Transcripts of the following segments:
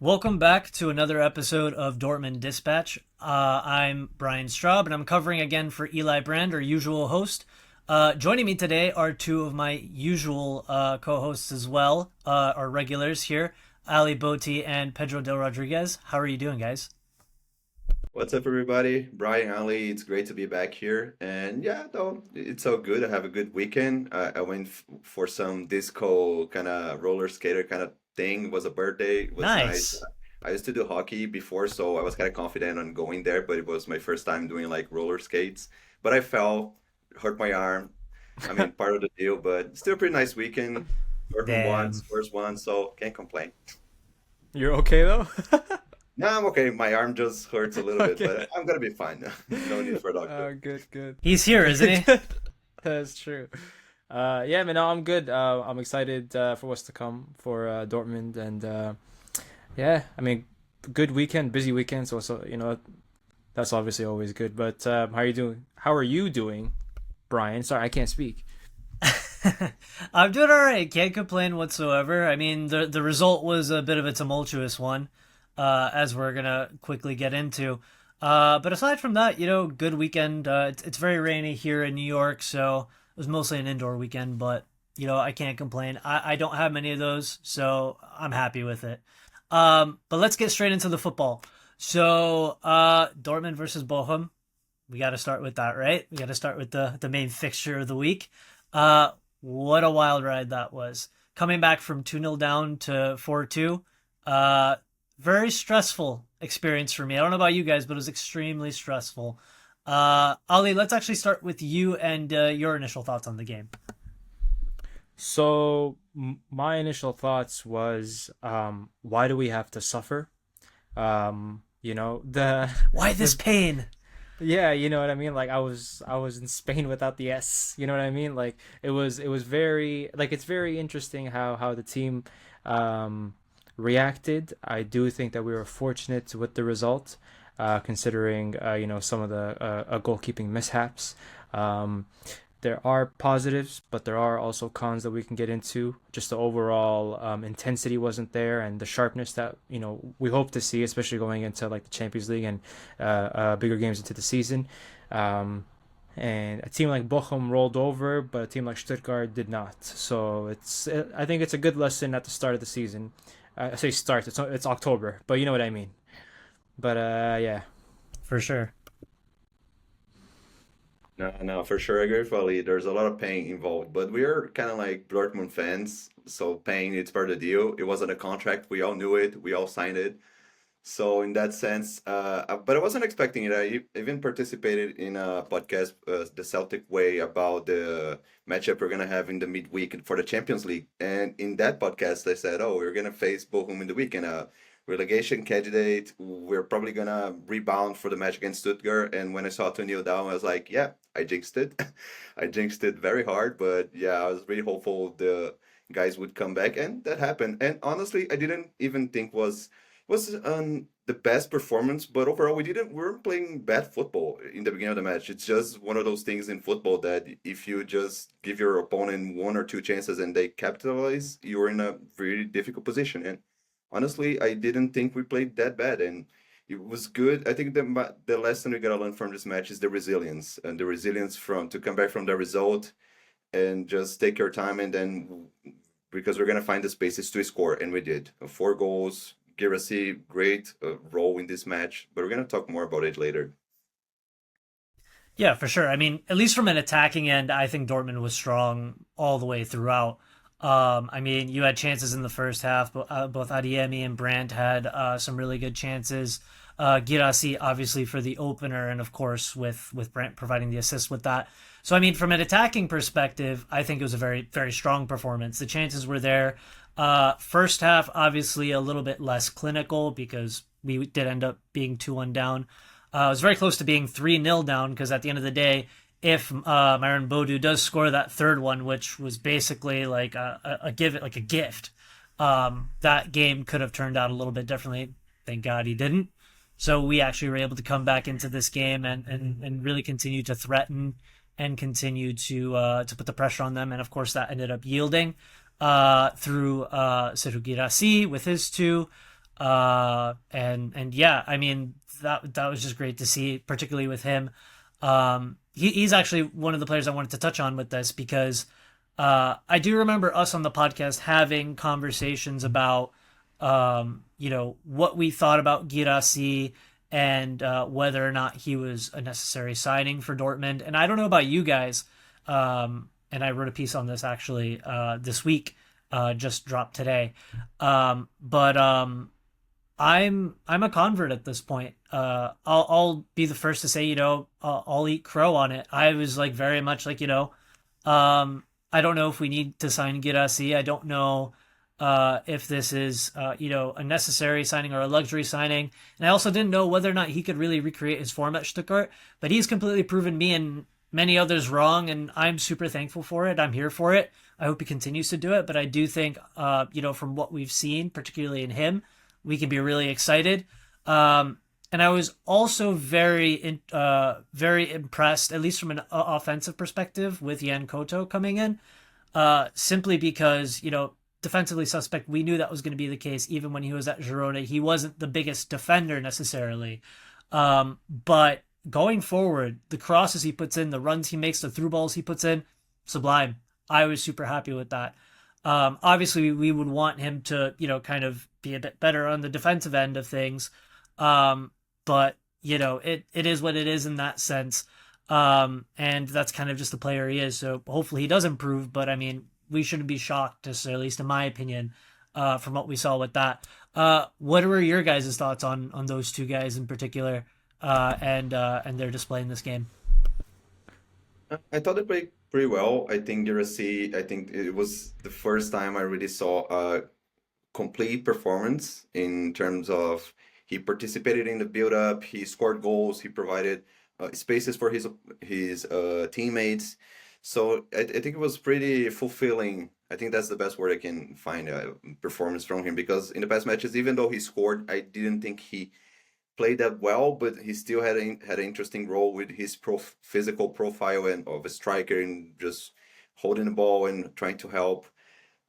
Welcome back to another episode of Dortmund Dispatch. I'm Brian Straub, and I'm covering again for Eli Brand, our usual host. Joining me today are two of my usual co-hosts as well, our regulars here, Ali Boti and Pedro Del Rodriguez. How are you doing, guys? What's up, everybody? Brian, Ali, it's great to be back here. And yeah, no, it's all good. I have a good weekend. I went for some disco kind of roller skater kind of thing. It was a birthday. It was nice. Nice. I used to do hockey before, so I was kind of confident on going there, but it was my first time doing like roller skates. But I fell, hurt my arm. I mean, part of the deal, but still a pretty nice weekend. Dortmund won, Damn. Spurs won, so can't complain. You're okay though? No, I'm okay. My arm just hurts a little bit, Okay. but I'm gonna be fine. No need for a doctor. Good, good. He's here, isn't he? Good. That's true. Yeah, man, no, I'm good. I'm excited for what's to come for Dortmund, and yeah, I mean, good weekend, busy weekend, so that's obviously always good. But how are you doing? How are you doing, Brian? Sorry, I can't speak. I'm doing all right. Can't complain whatsoever. I mean, the result was a bit of a tumultuous one, as we're gonna quickly get into. But aside from that, good weekend. It's very rainy here in New York, so it was mostly an indoor weekend. But I can't complain. I don't have many of those, so I'm happy with it. But let's get straight into the football. So, Dortmund versus Bochum. We got to start with that, right? We got to start with the main fixture of the week. What a wild ride that was. Coming back from 2-0 down to 4-2. Very stressful experience for me. I don't know about you guys, but it was extremely stressful. Ali, let's actually start with you and your initial thoughts on the game. So my initial thoughts was, why do we have to suffer? The Why this the pain? Yeah, you know what I mean? Like I was in Spain without the S. You know what I mean? Like it was very like it's very interesting how the team um reacted. I do think that we were fortunate with the result, considering some of the goalkeeping mishaps. Um there are positives, but there are also cons that we can get into. Just the overall intensity wasn't there, and the sharpness that we hope to see, especially going into like the Champions League and bigger games into the season. Um, and a team like Bochum rolled over, but a team like Stuttgart did not. So I think it's a good lesson at the start of the season. I say start, it's October, but you know what I mean. But yeah. For sure. No, no, for sure. I agree with Ali. There's a lot of pain involved, but we are kind of like Dortmund fans, so pain it's part of the deal. It wasn't a contract. We all knew it. We all signed it. So in that sense, but I wasn't expecting it. I even participated in a podcast, the Celtic Way, about the matchup we're gonna have in the midweek for the Champions League. And in that podcast, they said, "Oh, we're gonna face Bochum in the weekend, a relegation candidate. We're probably gonna rebound for the match against Stuttgart." And when I saw 2-0 down, I was like, "Yeah, I jinxed it. I jinxed it very hard." But yeah, I was really hopeful the guys would come back, and that happened. And honestly, I didn't even think was the best performance, but overall we weren't playing bad football in the beginning of the match. It's just one of those things in football that if you just give your opponent one or two chances and they capitalize, you're in a really difficult position. And honestly, I didn't think we played that bad, and it was good. I think the lesson we gotta learn from this match is the resilience, and the resilience from to come back from the result and just take your time, and then because we're gonna find the spaces to score, and we did. 4 goals. Girassi, great role in this match, but we're gonna talk more about it later. Yeah, for sure. I mean, at least from an attacking end, I think Dortmund was strong all the way throughout. I mean, you had chances in the first half, but both Adiemi and Brandt had some really good chances. Girassi, obviously, for the opener, and of course, with Brandt providing the assist with that. So, I mean, from an attacking perspective, I think it was a very, very strong performance. The chances were there. First half, obviously, a little bit less clinical because we did end up being 2-1 down. It was very close to being 3-0 down because at the end of the day, if Myron Bodu does score that third one, which was basically like a give it like a gift, that game could have turned out a little bit differently. Thank God he didn't. So we actually were able to come back into this game and really continue to threaten and continue to put the pressure on them. And of course, that ended up yielding through Seru Girassi with his two. And yeah, I mean that was just great to see, particularly with him. He's actually one of the players I wanted to touch on with this because I do remember us on the podcast having conversations about what we thought about Girassi and whether or not he was a necessary signing for Dortmund. And I don't know about you guys, and I wrote a piece on this actually this week, just dropped today. But I'm a convert at this point. I'll be the first to say, I'll eat crow on it. I was like very much like, I don't know if we need to sign Girassi. I don't know if this is a necessary signing or a luxury signing. And I also didn't know whether or not he could really recreate his form at Stuttgart. But he's completely proven me and many others wrong, and I'm super thankful for it. I'm here for it. I hope he continues to do it. But I do think, from what we've seen, particularly in him, we can be really excited. And I was also very impressed, at least from an offensive perspective, with Yan Koto coming in, simply because defensively suspect. We knew that was going to be the case even when he was at Girona. He wasn't the biggest defender necessarily, but going forward, the crosses he puts in, the runs he makes, the through balls he puts in, sublime. I was super happy with that. Obviously, we would want him to, kind of be a bit better on the defensive end of things. But it is what it is in that sense. And that's kind of just the player he is. So hopefully he does improve. But I mean, we shouldn't be shocked, at least in my opinion, from what we saw with that. What were your guys' thoughts on those two guys in particular, and their display in this game? I thought they played pretty well. I think Girassi, I think it was the first time I really saw a complete performance in terms of he participated in the build-up, he scored goals, he provided spaces for his teammates. So I think it was pretty fulfilling. I think that's the best word I can find, performance from him, because in the past matches, even though he scored, I didn't think he played that well, but he still had an interesting role with his physical profile and of a striker and just holding the ball and trying to help.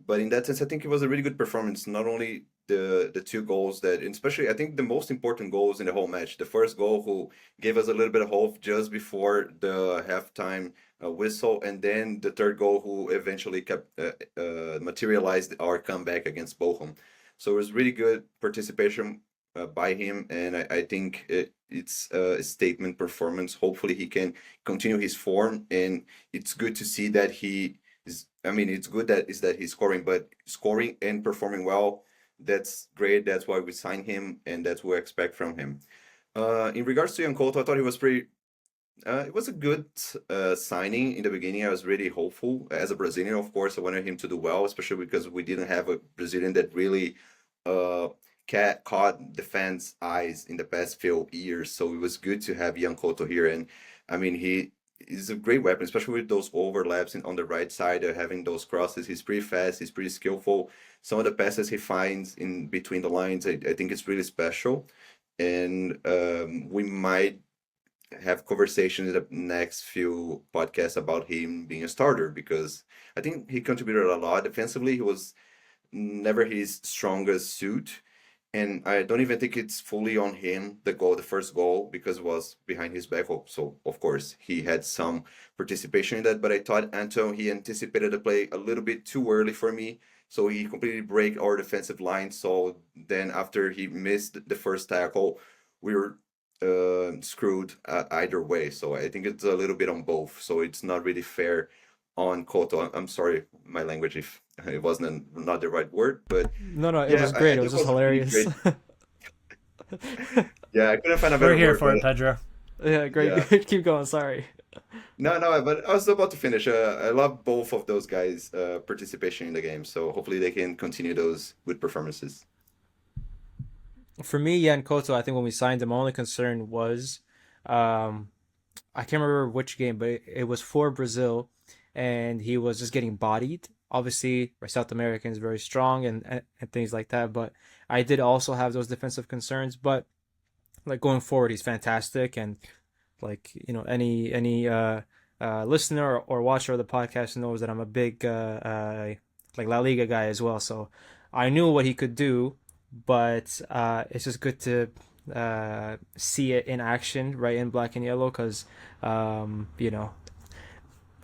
But in that sense, I think it was a really good performance. Not only the two goals that, and especially I think the most important goals in the whole match. The first goal, who gave us a little bit of hope just before the halftime whistle, and then the third goal, who eventually kept materialized our comeback against Bochum. So it was really good participation by him, and I think it's a statement performance. Hopefully, he can continue his form, and it's good to see that he is. I mean, it's good that he's scoring, but scoring and performing well, that's great. That's why we signed him, and that's what we expect from him. In regards to Yankoto, I thought he was pretty. It was a good signing in the beginning. I was really hopeful. As a Brazilian, of course, I wanted him to do well, especially because we didn't have a Brazilian that really uh, caught the fans' eyes in the past few years. So it was good to have Ian Couto here. And I mean, he is a great weapon, especially with those overlaps on the right side, having those crosses. He's pretty fast, he's pretty skillful. Some of the passes he finds in between the lines, I think it's really special. And we might have conversations in the next few podcasts about him being a starter, because I think he contributed a lot defensively. He was never his strongest suit. And I don't even think it's fully on him, the first goal, because it was behind his back. So, of course, he had some participation in that. But I thought Anton, he anticipated the play a little bit too early for me. So he completely break our defensive line. So then after he missed the first tackle, we were screwed either way. So I think it's a little bit on both. So it's not really fair on Koto. I'm sorry, my language, if it wasn't not the right word, but No, no, it yeah, was I great. It think was it just was a really hilarious. great. Yeah, I couldn't find a We're better here word, for but it, Pedro. Yeah, great. yeah. Keep going. Sorry. No, no, but I was about to finish. I love both of those guys' participation in the game, so hopefully they can continue those good performances. For me, Yan Koto, I think when we signed him, my only concern was, um, I can't remember which game, but it was for Brazil, and he was just getting bodied. Obviously, our South Americans very strong and things like that. But I did also have those defensive concerns. But like going forward, he's fantastic, and like any listener or watcher of the podcast knows that I'm a big like La Liga guy as well. So I knew what he could do, but it's just good to see it in action, right, in black and yellow, because you know,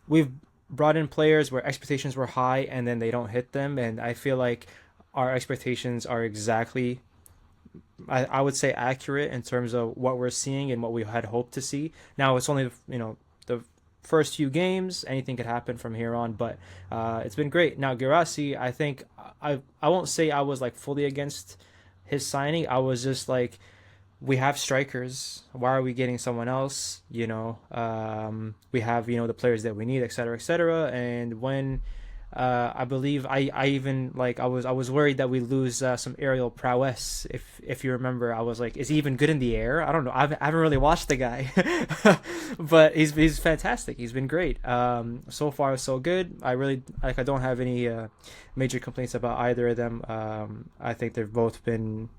we've brought in players where expectations were high and then they don't hit them, and I feel like our expectations are exactly, I would say, accurate in terms of what we're seeing and what we had hoped to see. Now it's only, the first few games. Anything could happen from here on, but it's been great. Now Girassi, I think I won't say I was like fully against his signing. I was just like, we have strikers. Why are we getting someone else? We have, the players that we need, et cetera, et cetera. And when I believe I even like I was worried that we lose some aerial prowess. If you remember, I was like, is he even good in the air? I don't know. I haven't really watched the guy, but he's fantastic. He's been great. So far so good. I really like. I don't have any major complaints about either of them. I think they've both been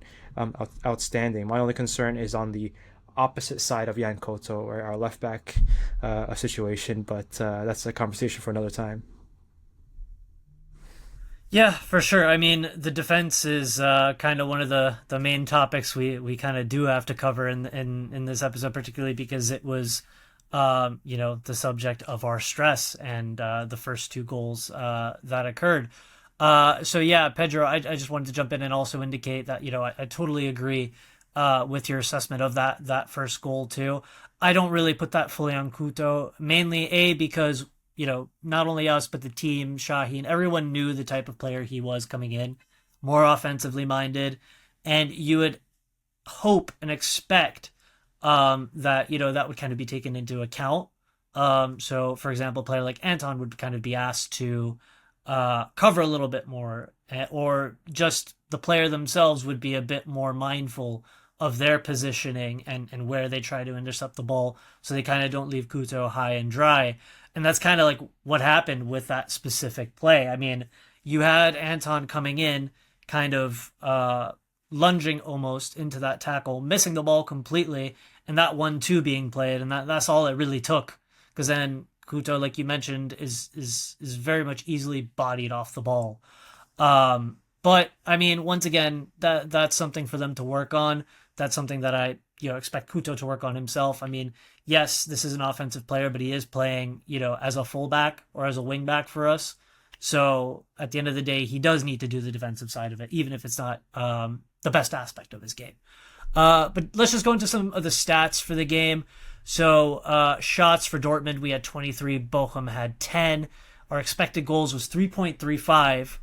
outstanding. My only concern is on the opposite side of Yan Koto, or our left back situation, but that's a conversation for another time. Yeah, for sure. I mean, the defense is kind of one of the main topics we kind of do have to cover in this episode, particularly because it was the subject of our stress and the first two goals that occurred. So yeah, Pedro, I just wanted to jump in and also indicate that I totally agree with your assessment of that first goal too. I don't really put that fully on Kuto, mainly because not only us, but the team, Shaheen, everyone knew the type of player he was coming in, more offensively minded. And you would hope and expect that would kind of be taken into account. So, for example, a player like Anton would kind of be asked to cover a little bit more, or just the player themselves would be a bit more mindful of their positioning and where they try to intercept the ball so they kind of don't leave Kuto high and dry. And that's kind of like what happened with that specific play. I mean, you had Anton coming in, kind of lunging almost into that tackle, missing the ball completely, and that 1-2 being played, and that's all it really took. Because then Kuto, like you mentioned, is very much easily bodied off the ball. But I mean, once again, that's something for them to work on. That's something that I expect Kuto to work on himself. I mean, yes, this is an offensive player, but he is playing as a fullback or as a wingback for us. So at the end of the day, he does need to do the defensive side of it, even if it's not the best aspect of his game. But let's just go into some of the stats for the game. So shots for Dortmund, we had 23. Bochum had 10. Our expected goals was 3.35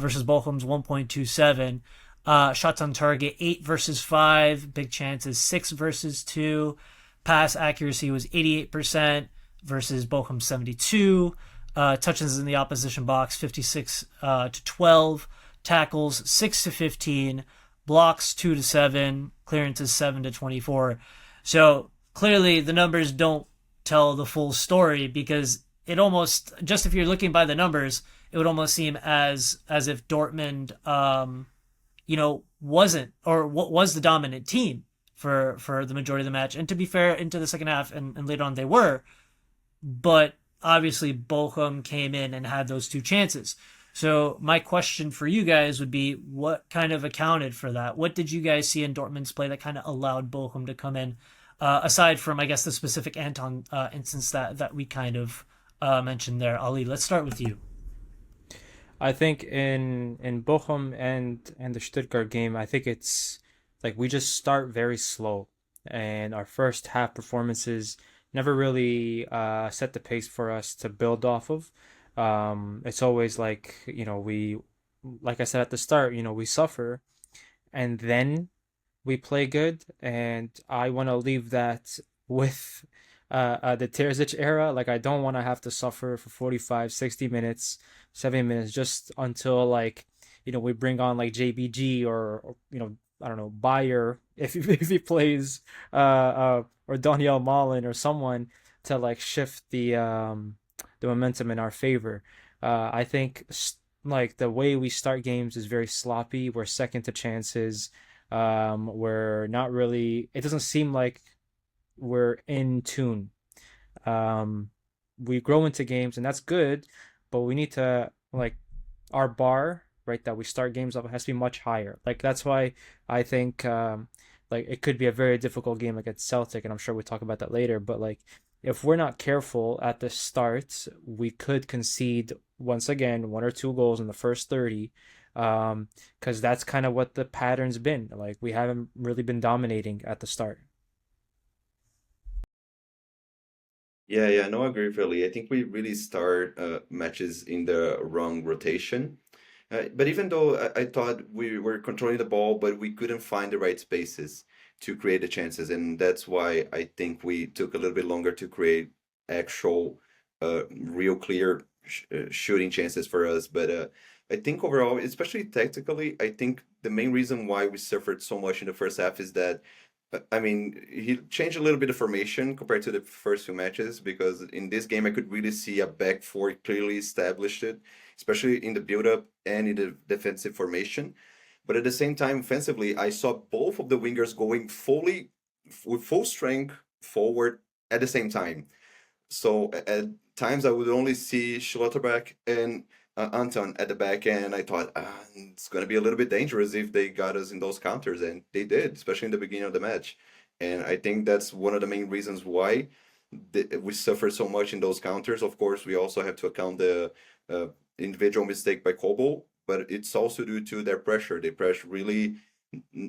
versus Bochum's 1.27. Shots on target, 8 versus 5. Big chances, 6 versus 2. Pass accuracy was 88% versus Bochum 72. Touches in the opposition box, 56 to 12. Tackles, 6 to 15. Blocks, 2 to 7. Clearances, 7 to 24. So clearly the numbers don't tell the full story, because it almost, just if you're looking by the numbers, it would almost seem as if Dortmund wasn't, or what was the dominant team for the majority of the match. And to be fair, into the second half and later on they were, but obviously Bochum came in and had those two chances. So my question for you guys would be, what kind of accounted for that? What did you guys see in Dortmund's play that kind of allowed Bochum to come in, aside from, I guess, the specific Anton instance that we kind of mentioned there? Ali, let's start with you. I think in Bochum and the Stuttgart game, I think it's like we just start very slow, and our first half performances never really set the pace for us to build off of. It's always like, like I said at the start, we suffer, and then we play good, and I want to leave that with the Terzic era. Like, I don't want to have to suffer for 45, 60 minutes, 70 minutes, just until, like, we bring on like JBG, or I don't know, Bayer, if if he plays, or Daniel Malin or someone, to like shift the momentum in our favor. I think like the way we start games is very sloppy. We're second to chances. We're not really. It doesn't seem like we're in tune. We grow into games, and that's good, but we need to, like, our bar right, that we start games off has to be much higher. Like that's why I think like it could be a very difficult game against Celtic, and I'm sure we'll talk about that later. But like if we're not careful at the start, we could concede once again 1 or 2 goals in the first 30. Because that's kind of what the pattern's been. Like we haven't really been dominating at the start. Yeah, no, I agree, really. I think we really start matches in the wrong rotation. But even though I thought we were controlling the ball, but we couldn't find the right spaces to create the chances, and that's why I think we took a little bit longer to create actual, real clear shooting chances for us. But I think overall, especially tactically, I think the main reason why we suffered so much in the first half is that I mean, he changed a little bit of formation compared to the first few matches because in this game I could really see a back four clearly established, it, especially in the build-up and in the defensive formation. But at the same time, offensively, I saw both of the wingers going fully with full strength forward at the same time. So at times I would only see Schlotterbeck and Anton at the back end. And I thought it's going to be a little bit dangerous if they got us in those counters, and they did, especially in the beginning of the match. And I think that's one of the main reasons why we suffered so much in those counters. Of course, we also have to account the uh, individual mistake by Kobo, but it's also due to their pressure. They pressed really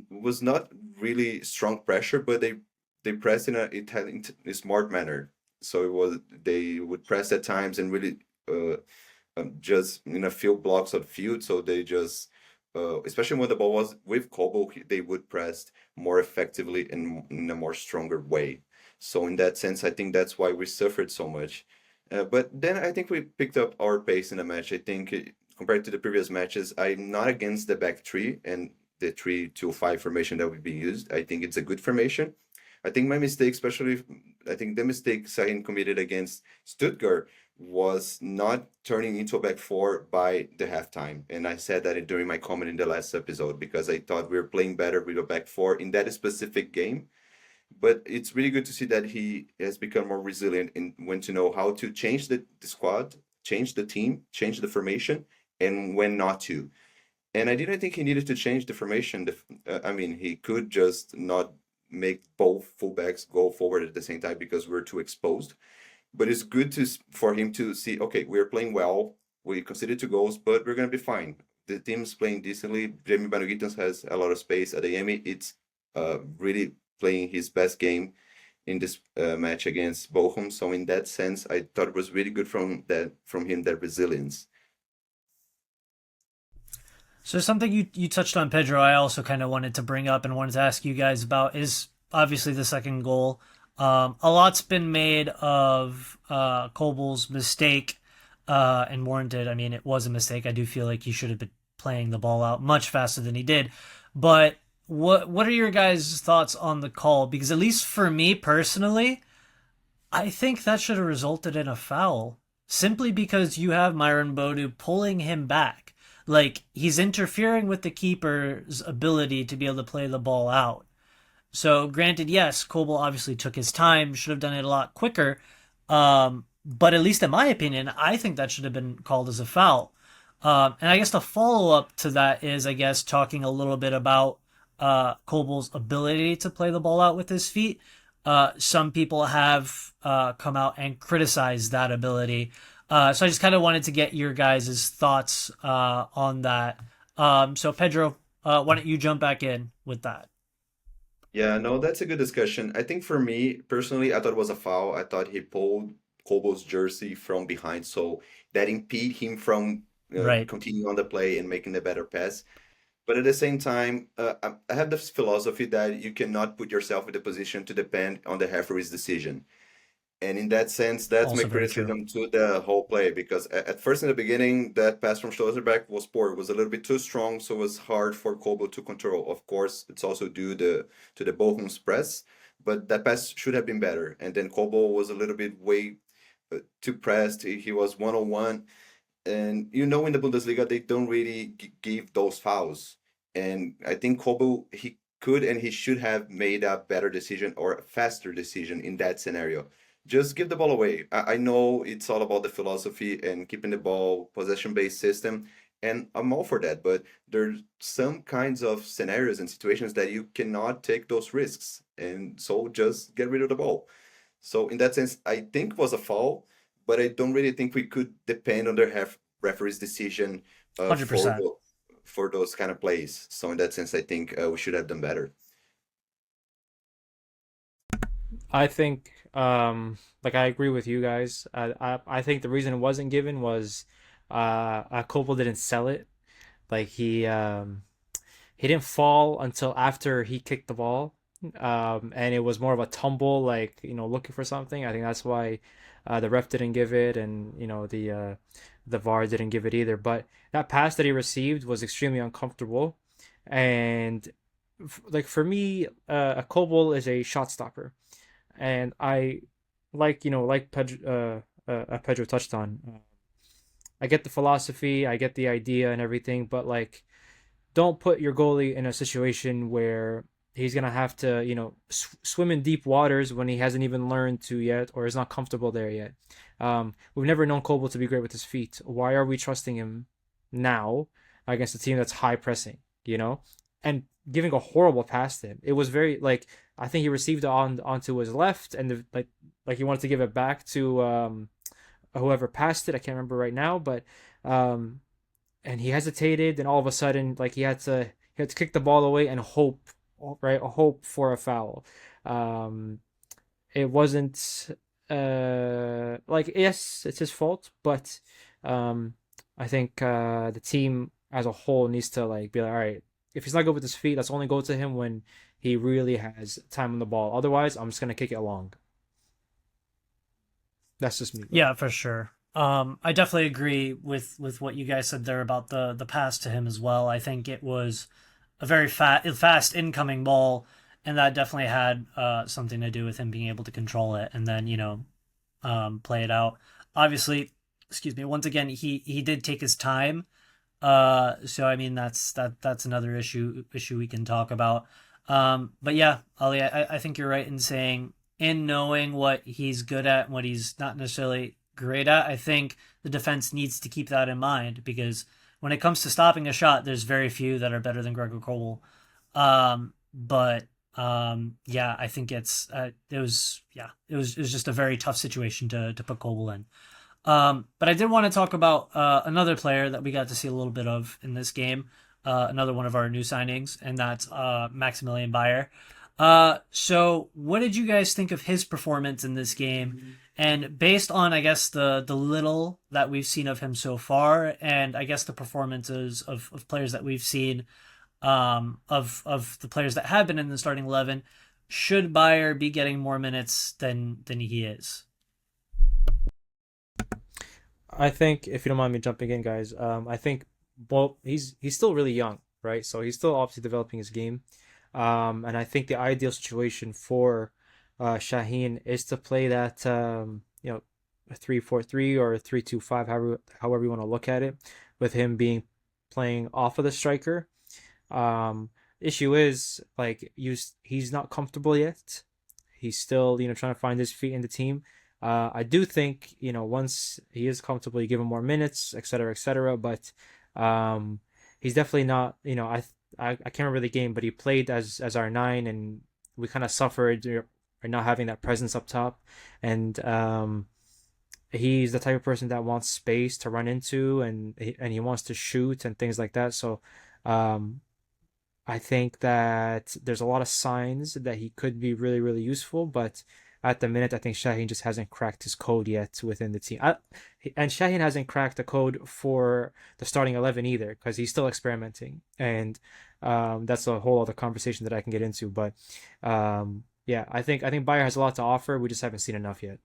was not really strong pressure, but they pressed in a smart manner. So it was they would press at times and really uh, just in a few blocks of field. So they just especially when the ball was with Kobo, they would press more effectively and in a more stronger way. So in that sense, I think that's why we suffered so much. But then I think we picked up our pace in the match. I think compared to the previous matches, I'm not against the back three and the 3-2-5 formation that would be used. I think it's a good formation. I think my mistake, especially, I think the mistake Sahin committed against Stuttgart was not turning into a back four by the halftime. And I said that during my comment in the last episode because I thought we were playing better with a back four in that specific game. But it's really good to see that he has become more resilient and when to know how to change the squad, change the team, change the formation, and when not to. And I didn't think he needed to change the formation. I mean, he could just not make both fullbacks go forward at the same time because we're too exposed. But it's good for him to see, okay, we're playing well. We conceded 2 goals, but we're gonna be fine. The team's playing decently. Jamie Banoguitas has a lot of space. Adeyemi, it's really playing his best game in this match against Bochum. So in that sense, I thought it was really good from him that resilience. So something you touched on, Pedro, I also kind of wanted to bring up and wanted to ask you guys about is obviously the second goal. A lot's been made of Kobel's mistake and warranted. I mean, it was a mistake. I do feel like he should have been playing the ball out much faster than he did. But what are your guys' thoughts on the call? Because at least for me personally, I think that should have resulted in a foul simply because you have Myron Bodu pulling him back. Like he's interfering with the keeper's ability to be able to play the ball out. So, granted, yes, Kobel obviously took his time, should have done it a lot quicker. But at least in my opinion, I think that should have been called as a foul. And I guess the follow up to that is, I guess, talking a little bit about Kobel's ability to play the ball out with his feet. Some people have come out and criticized that ability. So I just kind of wanted to get your guys' thoughts on that. So, Pedro, why don't you jump back in with that? Yeah, no, that's a good discussion. I think for me personally, I thought it was a foul. I thought he pulled Kobo's jersey from behind, so that impede him from Right. continuing on the play and making the better pass. But at the same time, I have this philosophy that you cannot put yourself in the position to depend on the referee's decision. And in that sense, that's my Also very true. criticism to the whole play because at first in the beginning, that pass from Schlotterbeck was poor. It was a little bit too strong, so it was hard for Kobo to control. Of course, it's also due to the Bochum's press, but that pass should have been better. And then Kobo was a little bit way too pressed. He was 1-on-1, and you know in the Bundesliga they don't really give those fouls. And I think Kobo he could and he should have made a better decision or a faster decision in that scenario. Just give the ball away. I know it's all about the philosophy and keeping the ball possession based system. and I'm all for that. But there's some kinds of scenarios and situations that you cannot take those risks, and so just get rid of the ball. So in that sense, I think it was a foul, but I don't really think we could depend on the referee's decision for 100%. for those kind of plays. So in that sense, I think we should have done better. I think, like I agree with you guys. I think the reason it wasn't given was, Koval didn't sell it. Like he didn't fall until after he kicked the ball, and it was more of a tumble, like looking for something. I think that's why the ref didn't give it, and the VAR didn't give it either. But that pass that he received was extremely uncomfortable, and like for me, a Koval is a shot stopper, and I like Pedro touched on. I get the philosophy, I get the idea and everything, but like don't put your goalie in a situation where he's gonna have to, swim in deep waters when he hasn't even learned to yet or is not comfortable there yet. We've never known Koval to be great with his feet. Why are we trusting him now against a team that's high pressing? And giving a horrible pass to him. It was very like I think he received it onto his left, and like he wanted to give it back to whoever passed it. I can't remember right now, but um, and he hesitated, and all of a sudden, like he had to kick the ball away and hope, right, hope for a foul. Um, it wasn't like yes, it's his fault, but um, I think the team as a whole needs to like be like, all right, if he's not good with his feet, let's only go to him when he really has time on the ball. Otherwise, I'm just gonna kick it along. That's just me, though. Yeah, for sure. I definitely agree with what you guys said there about the pass to him as well. I think it was a very fast incoming ball, and that definitely had something to do with him being able to control it and then play it out. Obviously, excuse me. Once again, he did take his time. So I mean that's another issue we can talk about. But yeah, Ali, I think you're right in saying in knowing what he's good at and what he's not necessarily great at. I think the defense needs to keep that in mind because when it comes to stopping a shot, there's very few that are better than Gregor Kobel. But yeah, I think it was just a very tough situation to put Kobel in. But I did want to talk about another player that we got to see a little bit of in this game, another one of our new signings, and that's Maximilian Bayer. So what did you guys think of his performance in this game? And based on, I guess, the little that we've seen of him so far, and I guess the performances of players that we've seen, of the players that have been in the starting 11, should Bayer be getting more minutes than he is? I think if you don't mind me jumping in, guys, I think well he's still really young, right? So he's still obviously developing his game, and I think the ideal situation for Shaheen is to play that a 3-4-3 or a 3-2-5, however you want to look at it, with him being playing off of the striker. Um, Issue is like he's not comfortable yet. He's still trying to find his feet in the team. I do think once he is comfortable, you give him more minutes, et cetera, et cetera. But um, he's definitely not. I can't remember the game, but he played as R9, and we kind of suffered for not having that presence up top. And he's the type of person that wants space to run into, and he wants to shoot and things like that. So um, I think that there's a lot of signs that he could be really, really useful, but at the minute, I think Shaheen just hasn't cracked his code yet within the team. And Shaheen hasn't cracked the code for the starting 11 either, because he's still experimenting. And that's a whole other conversation that I can get into. But yeah, I think Bayer has a lot to offer. We just haven't seen enough yet.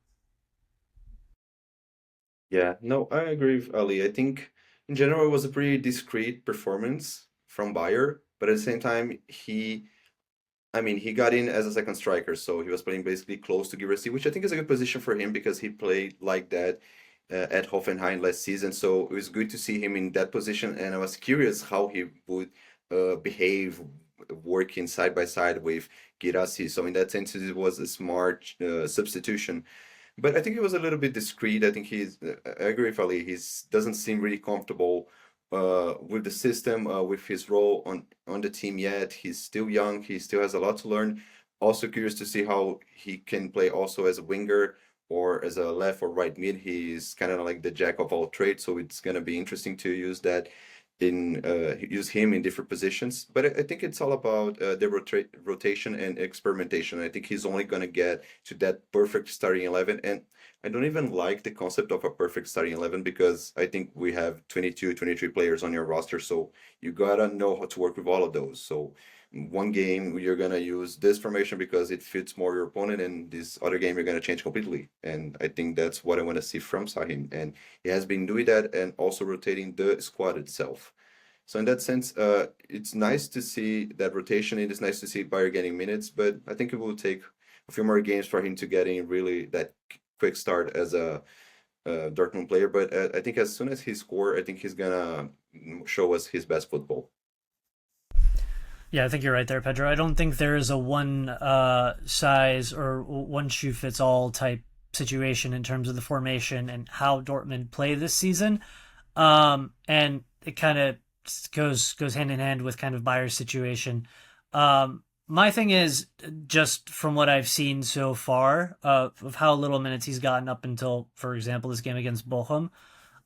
Yeah, no, I agree with Ali. I think in general it was a pretty discreet performance from Bayer, but at the same time I mean, he got in as a second striker, so he was playing basically close to Guirassy, which I think is a good position for him because he played like that at Hoffenheim last season. So it was good to see him in that position, and I was curious how he would behave working side by side with Guirassy. So in that sense, it was a smart substitution. But I think he was a little bit discreet. I think I agree with Ali. He doesn't seem really comfortable with the system, with his role on the team yet. He's still young. He still has a lot to learn. Also curious to see how he can play also as a winger or as a left or right mid. He's kind of like the jack of all trades, so it's gonna be interesting to use that in use him in different positions. But I think it's all about the rotation and experimentation. I think he's only gonna get to that perfect starting 11, and I don't even like the concept of a perfect starting 11 because I think we have 22, 23 players on your roster. So you gotta know how to work with all of those. So one game you're gonna use this formation because it fits more your opponent, and this other game you're gonna change completely. And I think that's what I want to see from Sahin. And he has been doing that and also rotating the squad itself. So in that sense, it's nice to see that rotation. It is nice to see Bayer getting minutes, but I think it will take a few more games for him to get in really that quick start as a Dortmund player. But I think as soon as he score, I think he's gonna show us his best football. Yeah, I think you're right there, Pedro. I don't think there is a one size or one shoe fits all type situation in terms of the formation and how Dortmund play this season. And it kind of goes hand in hand with kind of Bayer's situation. My thing is just from what I've seen so far of how little minutes he's gotten up until, for example, this game against Bochum.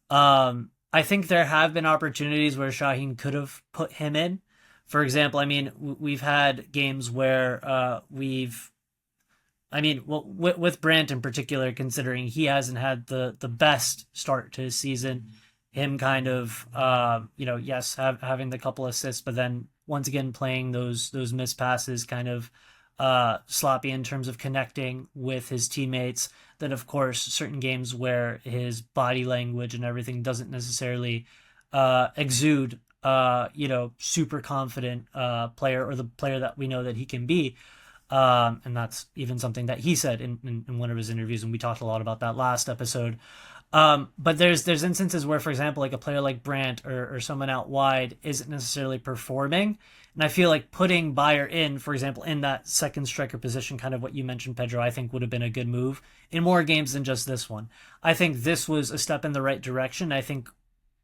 I think there have been opportunities where Shaheen could have put him in. For example, I mean, we've had games where I mean, well, with Brandt in particular, considering he hasn't had the best start to his season, him kind of, yes, having the couple assists, but then once again playing those missed passes, kind of sloppy in terms of connecting with his teammates. Then, of course, certain games where his body language and everything doesn't necessarily exude, super confident player or the player that we know that he can be. And that's even something that he said in one of his interviews, and we talked a lot about that last episode. But there's instances where, for example, like a player like Brandt or someone out wide isn't necessarily performing, and I feel like putting Bayer in, for example, in that second striker position, kind of what you mentioned, Pedro, I think would have been a good move in more games than just this one. I think this was a step in the right direction. I think,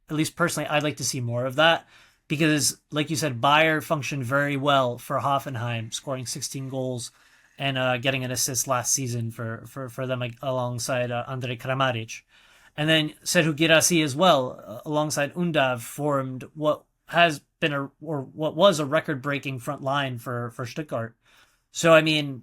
at least personally, I'd like to see more of that because, like you said, Bayer functioned very well for Hoffenheim, scoring 16 goals and getting an assist last season for them alongside Andre Kramaric. And then Serhu Girassi as well, alongside Undav, formed what has been or what was a record-breaking front line for Stuttgart. So I mean,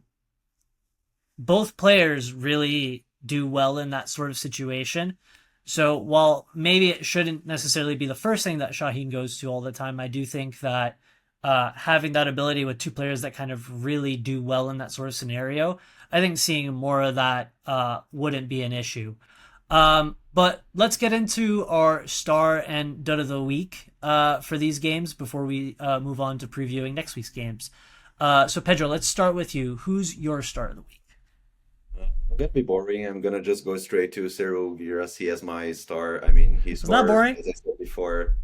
both players really do well in that sort of situation. So while maybe it shouldn't necessarily be the first thing that Shaheen goes to all the time, I do think that having that ability with two players that kind of really do well in that sort of scenario, I think seeing more of that wouldn't be an issue. But let's get into our star and dud of the week for these games before we move on to previewing next week's games. So Pedro, let's start with you. Who's your star of the week? I'm gonna be boring. I'm gonna just go straight to Cyril Girassi as my star. I mean, he It's not scored, boring. as I said before.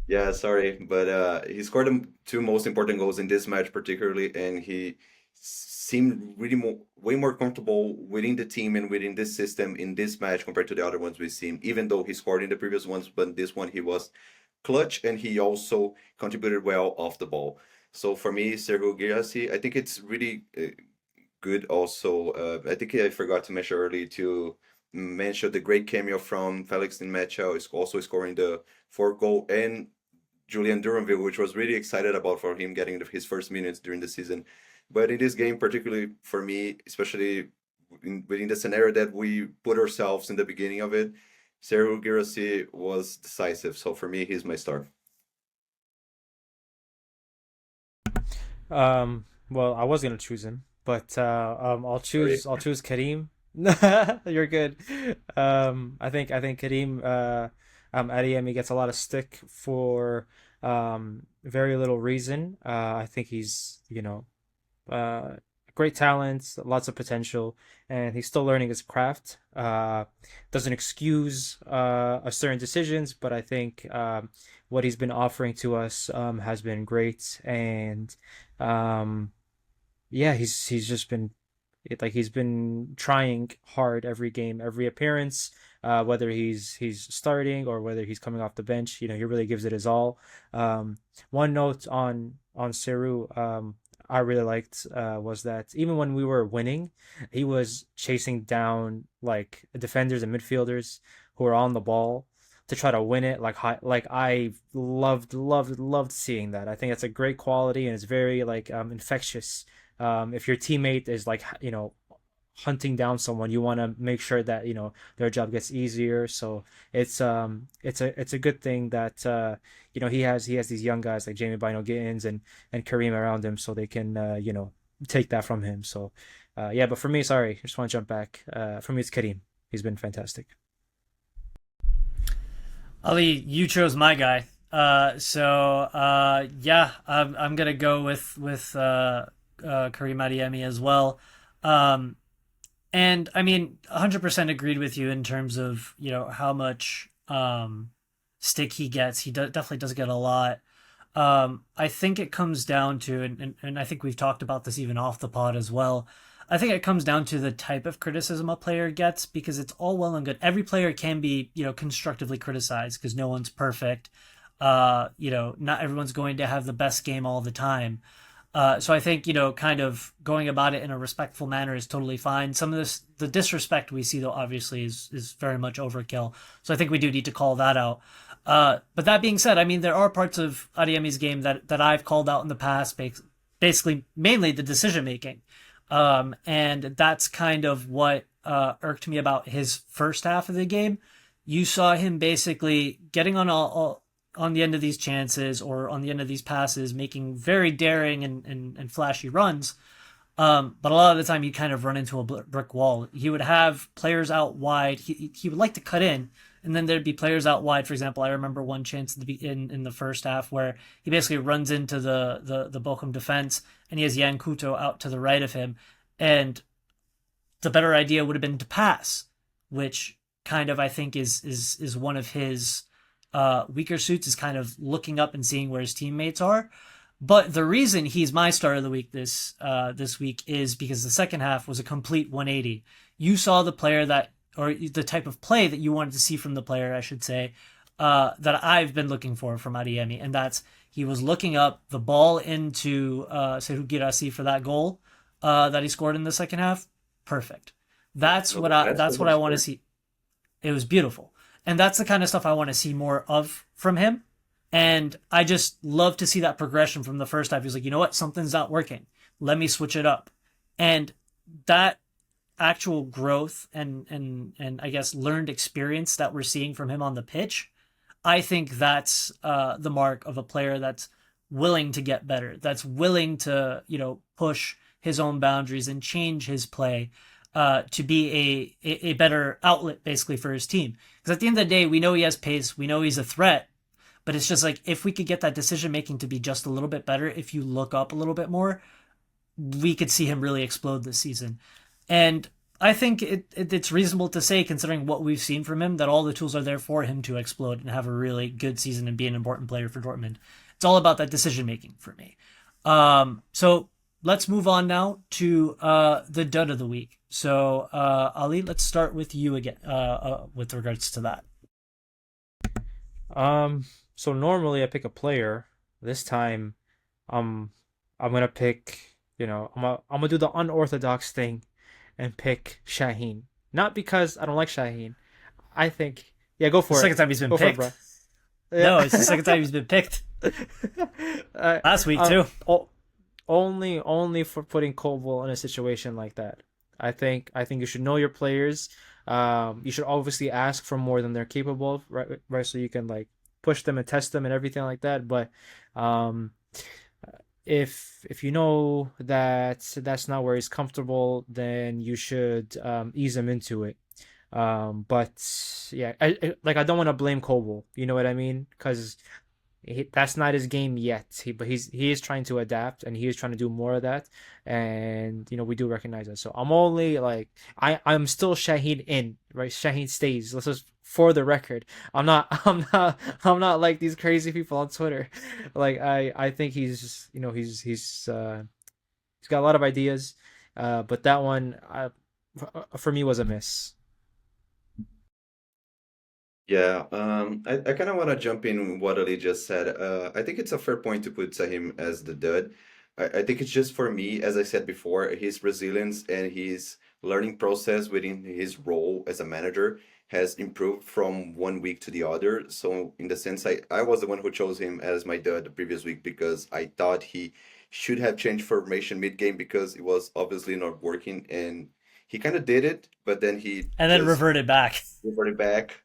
Yeah, sorry, but he scored the two most important goals in this match, particularly, and he seemed really way more comfortable within the team and within this system in this match compared to the other ones we've seen. Even though he scored in the previous ones, but this one he was clutch and he also contributed well off the ball. So for me, Sergio Girassi, I think it's really good also. I think I forgot to mention earlier to mention the great cameo from Felix in Metchel is also scoring the fourth goal and Julian Duranville, which was really excited about for him getting his first minutes during the season. But in this game, particularly for me, especially within the scenario that we put ourselves in the beginning of it, Sergio Girassi was decisive. So for me, he's my star. Well, I was gonna choose him, but Sorry. I'll choose Karim. You're good. I think Karim Adeyemi gets a lot of stick for very little reason. I think he's uh, great talent, lots of potential, and he's still learning his craft. Doesn't excuse certain decisions, but I think what he's been offering to us has been great, and um, yeah, he's just been he's been trying hard every game, every appearance. whether he's starting or whether he's coming off the bench. He really gives it his all. One note on Seru, I really liked was that even when we were winning, he was chasing down like defenders and midfielders who are on the ball to try to win it. Like I loved seeing that. I think that's a great quality and it's very like infectious. If your teammate is like hunting down someone, you want to make sure that their job gets easier. So it's a good thing that he has these young guys like Jamie Bino Gittins and Kareem around him, so they can take that from him. So yeah, but for me, sorry, I just want to jump back. For me, it's Kareem. He's been fantastic. Ali, you chose my guy. Yeah, I'm gonna go with Kareem Adeyemi as well. Um, And I mean, 100% agreed with you in terms of, how much stick he gets. Definitely does get a lot. I think it comes down to, and I think we've talked about this even off the pod as well. I think it comes down to the type of criticism a player gets because it's all well and good. Every player can be, constructively criticized because no one's perfect. Not everyone's going to have the best game all the time. So I think, kind of going about it in a respectful manner is totally fine. Some of the disrespect we see though, obviously is very much overkill. So I think we do need to call that out. But that being said, I mean, there are parts of Adeyemi's game that I've called out in the past, basically mainly the decision making. And that's kind of what, irked me about his first half of the game. You saw him basically getting on the end of these chances or on the end of these passes, making very daring and flashy runs. But a lot of the time, you kind of run into a brick wall. He would have players out wide. He would like to cut in, and then there'd be players out wide. For example, I remember one chance in the first half where he basically runs into the Bochum defense, and he has Yan Kuto out to the right of him, and the better idea would have been to pass, which kind of I think is one of his weaker suits is kind of looking up and seeing where his teammates are. But the reason he's my star of the week this week is because the second half was a complete 180. You saw the player or the type of play that you wanted to see from the player, I should say, that I've been looking for from Adeyemi, and that's he was looking up the ball into Sekou Girassi for that goal that he scored in the second half. Perfect. That's So what I that's that's what what he I want to scored. see. It was beautiful. And that's the kind of stuff I want to see more of from him. And I just love to see that progression from the first half. He's like, you know what? Something's not working. Let me switch it up. And that actual growth and I guess learned experience that we're seeing from him on the pitch, I think that's the mark of a player that's willing to get better, that's willing to, push his own boundaries and change his play to be a better outlet basically for his team. Because at the end of the day, we know he has pace, we know he's a threat, but it's just like if we could get that decision making to be just a little bit better, if you look up a little bit more, we could see him really explode this season. And I think it's reasonable to say, considering what we've seen from him, that all the tools are there for him to explode and have a really good season and be an important player for Dortmund. It's all about that decision making for me. So let's move on now to the dud of the week. So Ali, let's start with you again with regards to that. So normally I pick a player. This time, um, I'm gonna pick. I'm gonna do the unorthodox thing and pick Shaheen. Not because I don't like Shaheen. I think, yeah, go The for it. second time he's been Go for it, bro. picked. No, it's the Yeah. second time he's been picked. uh, Last week um, too. only for putting Koval in a situation like that. I think you should know your players. You should obviously ask for more than they're capable of, right? Right, so you can like push them and test them and everything like that. But um, if you know that that's not where he's comfortable, then you should ease him into it. But yeah, like I don't want to blame Koval. You know what I mean? Because that's not his game yet. But he is trying to adapt and he is trying to do more of that. And we do recognize that. So I'm only like I'm still Shaheen in, right? Shaheen stays. Let's just for the record. I'm not like these crazy people on Twitter. Like I think he's got a lot of ideas. But that one for me was a miss. Yeah, I kind of want to jump in what Ali just said. I think it's a fair point to put Sahim as the dud. I think it's just for me, as I said before, his resilience and his learning process within his role as a manager has improved from one week to the other. So in the sense, I was the one who chose him as my dud the previous week because I thought he should have changed formation mid-game because it was obviously not working, and he kind of did it, but then he And then just reverted back. reverted back.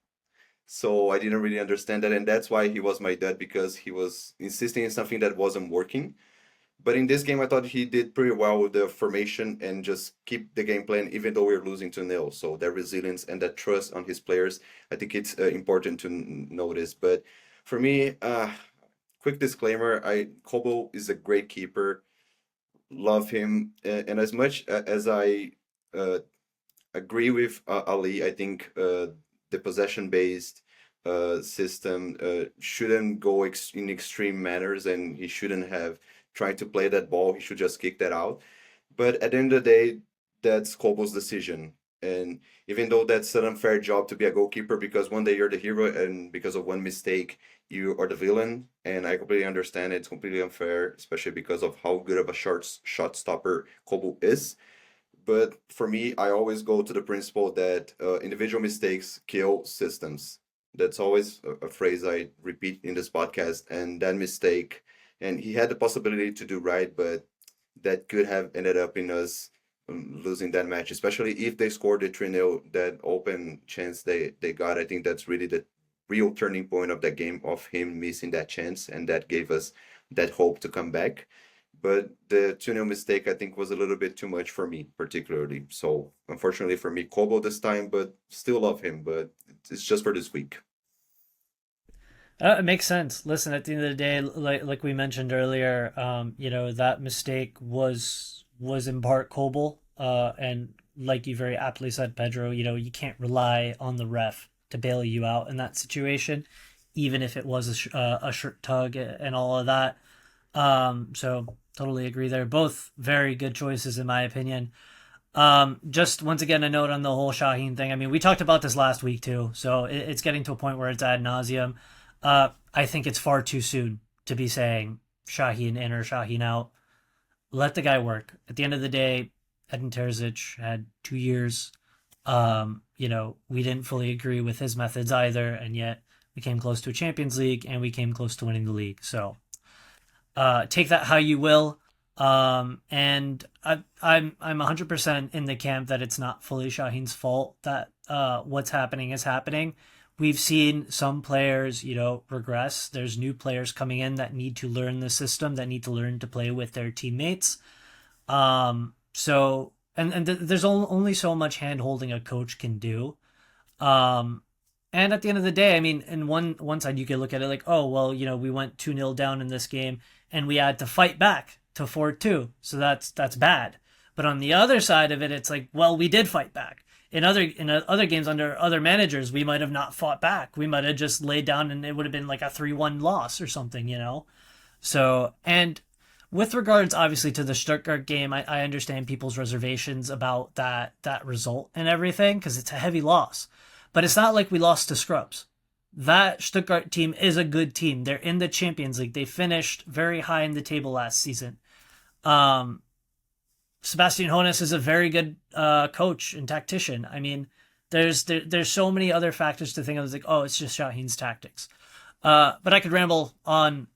So I didn't really understand that, and that's why he was my dad because he was insisting on something that wasn't working. But in this game, I thought he did pretty well with the formation and just keep the game plan, even though we're losing to nil. So that resilience and that trust on his players, I think it's important to notice. But for me, quick disclaimer: I Kobo is a great keeper, love him, and as much as I uh, agree with Ali. I think the possession based system shouldn't go in extreme manners, and he shouldn't have tried to play that ball. He should just kick that out. But at the end of the day, that's Kobo's decision. And even though that's an unfair job to be a goalkeeper, because one day you're the hero, and because of one mistake, you are the villain. And I completely understand it's completely unfair, especially because of how good of a shot stopper Kobo is. But for me, I always go to the principle that individual mistakes kill systems. That's always a phrase I repeat in this podcast. And that mistake, and he had the possibility to do right, but that could have ended up in us losing that match, especially if they scored the 3-0, that open chance they got. I think that's really the real turning point of that game, of him missing that chance, and that gave us that hope to come back. But the 2-0 mistake, I think, was a little bit too much for me, particularly. So, unfortunately for me, Kobo this time, but still love him. But it's just for this week. It makes sense. Listen, at the end of the day, like we mentioned earlier, that mistake was in part Kobel, and like you very aptly said, Pedro, you can't rely on the ref to bail you out in that situation, even if it was a shirt tug and all of that. So totally agree there. Both very good choices in my opinion. Just once again, a note on the whole Shaheen thing. I mean, we talked about this last week too, so it's getting to a point where it's ad nauseum. I think it's far too soon to be saying Shaheen in or Shaheen out. Let the guy work. At the end of the day, Edin Terzic had 2 years. We didn't fully agree with his methods either, and yet we came close to a Champions League and we came close to winning the league. So take that how you will. And I'm 100% in the camp that it's not fully Shaheen's fault that what's happening is happening. We've seen some players, regress. There's new players coming in that need to learn the system, that need to learn to play with their teammates. There's only so much hand holding a coach can do. Um, and at the end of the day, I mean, in one side you could look at it like, oh well, we went 2-0 down in this game and we had to fight back to 4-2, so that's bad. But on the other side of it, it's like, well, we did fight back. In other games under other managers, we might have not fought back. We might have just laid down, and it would have been like a 3-1 loss or something. So, and with regards, obviously, to the Stuttgart game, I understand people's reservations about that result and everything because it's a heavy loss. But it's not like we lost to scrubs. That Stuttgart team is a good team. They're in the Champions League. They finished very high in the table last season. Um, Sebastian Hoeneß is a very good coach and tactician. I mean, there's so many other factors to think of. It's like, oh, it's just Shaheen's tactics. But I could ramble on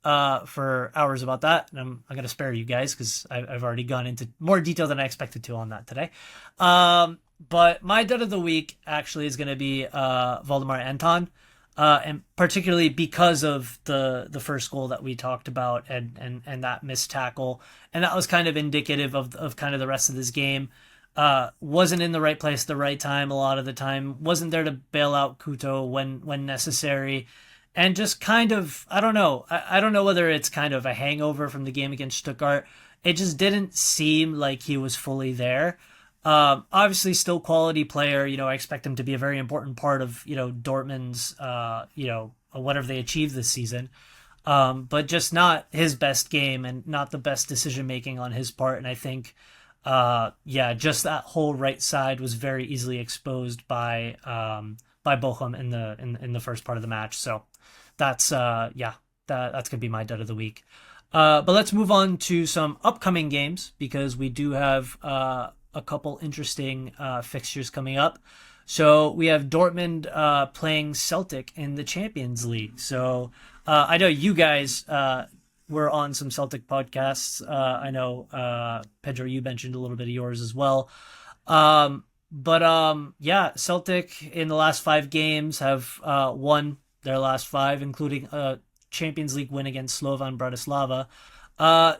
for hours about that, and I'm going to spare you guys because I've already gone into more detail than I expected to on that today. But my dud of the week actually is going to be Valdemar Anton, and particularly because of the first goal that we talked about and that missed tackle, and that was kind of indicative of kind of the rest of this game. Wasn't in the right place at the right time a lot of the time. Wasn't there to bail out Kuto when necessary. And just kind of, I don't know. I don't know whether it's kind of a hangover from the game against Stuttgart. It just didn't seem like he was fully there. Obviously, still quality player. I expect him to be a very important part of Dortmund's whatever they achieve this season. But just not his best game and not the best decision making on his part. And I think, just that whole right side was very easily exposed by by Bochum in the first part of the match. So that's yeah, that's gonna be my dud of the week. But let's move on to some upcoming games because we do have a couple interesting fixtures coming up. So we have Dortmund playing Celtic in the Champions League. So I know you guys were on some Celtic podcasts. I know Pedro, you mentioned a little bit of yours as well. But yeah, Celtic in the last 5 games have won their last five, including a Champions League win against Slovan Bratislava.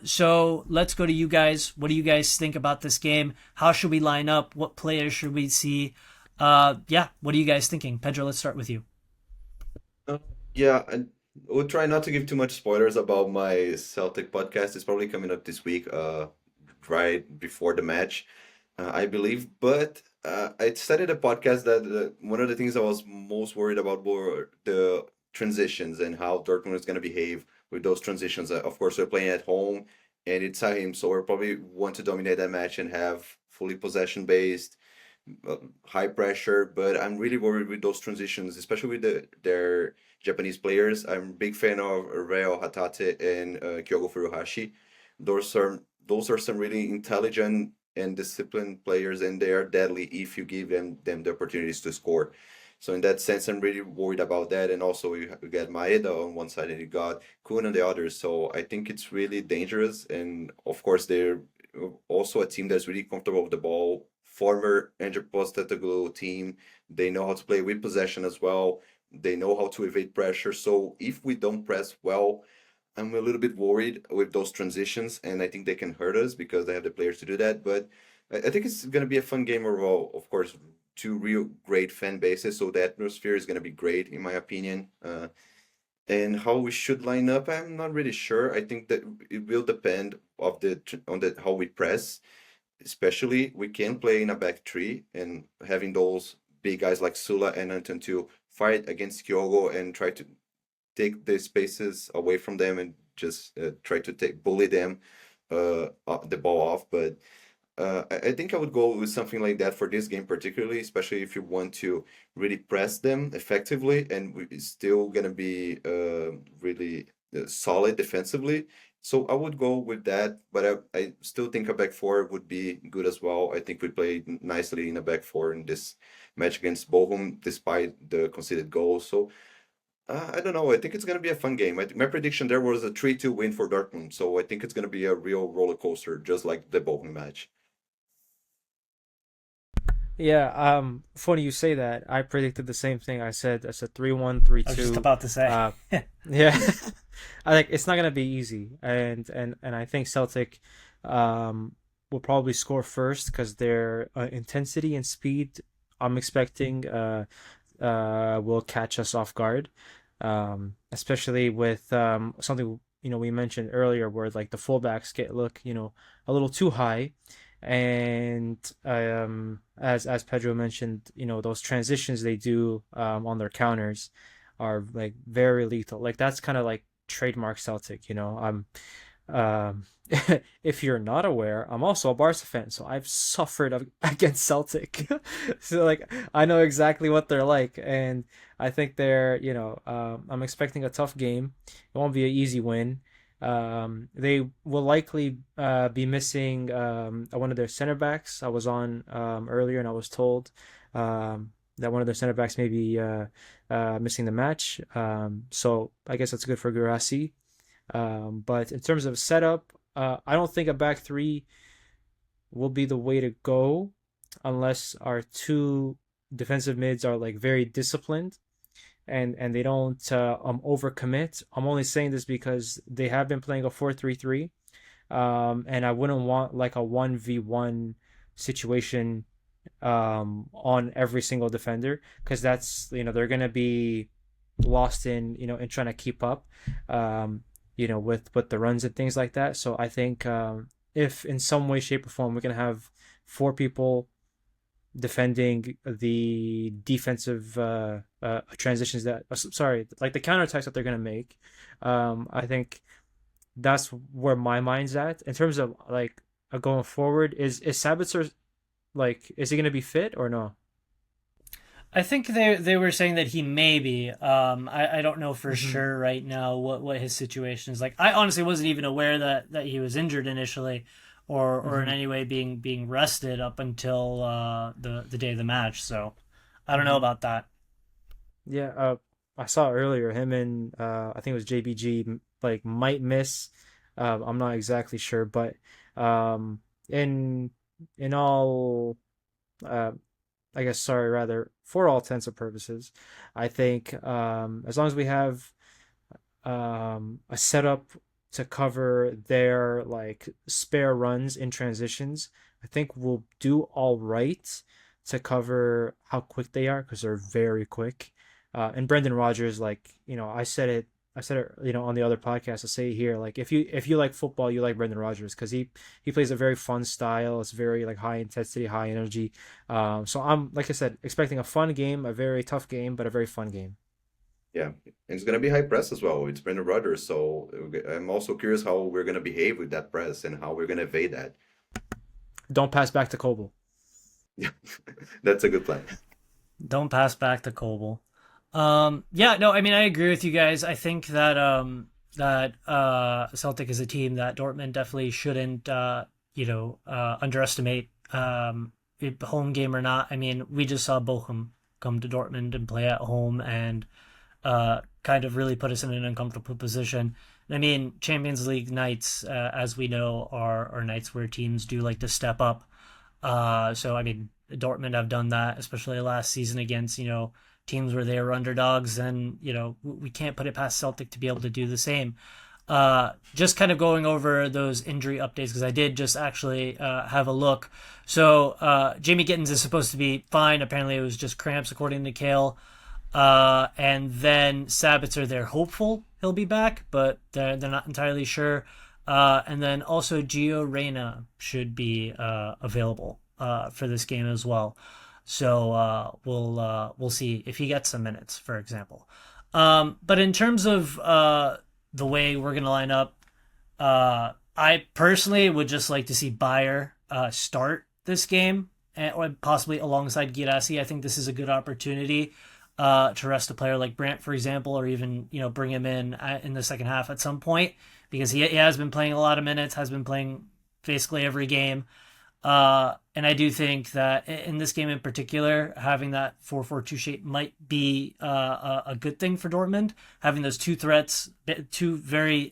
So let's go to you guys. What do you guys think about this game? How should we line up? What players should we see? Yeah, what are you guys thinking? Pedro, let's start with you. Uh, yeah, I will try not to give too much spoilers about my Celtic podcast. It's probably coming up this week, right before the match, I believe. But I started a podcast that one of the things I was most worried about were the transitions and how Dortmund is going to behave with those transitions. Of course, we're playing at home and it's at him, so we'll probably want to dominate that match and have fully possession based uh, high pressure, but I'm really worried with those transitions, especially with their Japanese players. I'm a big fan of Reo Hatate and Kyogo Furuhashi. Those are some really intelligent and disciplined players, and they are deadly if you give them the opportunities to score. So in that sense, I'm really worried about that. And also, you got Maeda on one side, and you got Kun on the other. So I think it's really dangerous. And of course, they're also a team that's really comfortable with the ball. Former Andrew Postecoglou team, they know how to play with possession as well. They know how to evade pressure. So if we don't press well, I'm a little bit worried with those transitions, and I think they can hurt us because they have the players to do that. But I think it's going to be a fun game overall. Of course, two real great fan bases, so the atmosphere is going to be great, in my opinion. And how we should line up, I'm not really sure. I think that it will depend of on the how we press. Especially, we can play in a back three and having those big guys like Sula and Anton to fight against Kyogo and try to take the spaces away from them and just try to take bully them the ball off. But I think I would go with something like that for this game, particularly, especially if you want to really press them effectively and it's still gonna be really solid defensively. So I would go with that, but I still think a back four would be good as well. I think we played nicely in a back four in this match against Bochum, despite the conceded goal. So I don't know. I think it's gonna be a fun game. My prediction there was a 3-2 win for Dortmund. So I think it's gonna be a real roller coaster, just like the Bochum match. Yeah, funny you say that. I predicted the same thing. I said 3-1, three I was just two. about to say. Uh yeah. I think it's not gonna be easy. And I think Celtic will probably score first because their intensity and speed I'm expecting will catch us off guard. Especially with something we mentioned earlier where like the fullbacks get look, a little too high. And as Pedro mentioned, those transitions they do on their counters are like very lethal. Like that's kind of like trademark Celtic, um, if you're not aware, I'm also a Barca fan, so I've suffered against Celtic. So like I know exactly what they're like, and I think I'm expecting a tough game. It won't be an easy win. They will likely be missing one of their center backs. I was on earlier, and I was told that one of their center backs may be missing the match. So I guess that's good for Gurasi. But in terms of setup, I don't think a back three will be the way to go unless our two defensive mids are like very disciplined and they don't overcommit. I'm only saying this because they have been playing a 4-3-3, and I wouldn't want like a 1v1 situation on every single defender because that's they're gonna be lost in trying to keep up. With the runs and things like that. So I think if in some way, shape, or form we're gonna have four people defending the defensive transitions sorry, like the counterattacks that they're gonna make, I think that's where my mind's at in terms of like going forward. Is Sabitzer like is he gonna be fit or no? I think they were saying that he may be. I don't know for Hmm. sure right now what his situation is like. I honestly wasn't even aware that he was injured initially, or in Hmm. any way being rested up until the day of the match. So I don't know Hmm. about that. Yeah, I saw earlier him and I think it was JBG like might miss. I'm not exactly sure, but um, in in all uh, I guess sorry rather for all intents and purposes, I think as long as we have a setup to cover their like spare runs in transitions, I think we'll do all right to cover how quick they are because they're very quick. And Brendan Rodgers, like I said it, on the other podcast. I say it here, like if you like football, you like Brendan Rodgers because he plays a very fun style. It's very like high intensity, high energy. So I'm like I said, expecting a fun game, a very tough game, but a very fun game. Yeah, and it's gonna be high press as well. It's Brendan Rodgers, so I'm also curious how we're gonna behave with that press and how we're gonna evade that. Don't pass back to Koble. Yeah, that's a good plan. Don't pass back to Koble. Yeah, no, I mean I agree with you guys. I think that Celtic is a team that Dortmund definitely shouldn't underestimate. Home game or not. I mean, we just saw Bochum come to Dortmund and play at home and kind of really put us in an uncomfortable position. I mean, Champions League nights, as we know, are nights where teams do like to step up. So I mean, Dortmund have done that, especially last season against teams where they were underdogs, and we can't put it past Celtic to be able to do the same. Just kind of going over those injury updates because I did just actually have a look. So Jamie Gittins is supposed to be fine. Apparently, it was just cramps, according to Kale. And then Sabitzer, they're hopeful he'll be back, but they're not entirely sure. And then also Gio Reyna should be available for this game as well. So we'll see if he gets some minutes, for example. But in terms of the way we're gonna line up, I personally would just like to see Bayer start this game, or possibly alongside Girassi. I think this is a good opportunity to rest a player like Brandt, for example, or even bring him in the second half at some point because he has been playing a lot of minutes, has been playing basically every game. And I do think that in this game in particular, having that 4-4-2 shape might be a good thing for Dortmund. Having those two threats, two very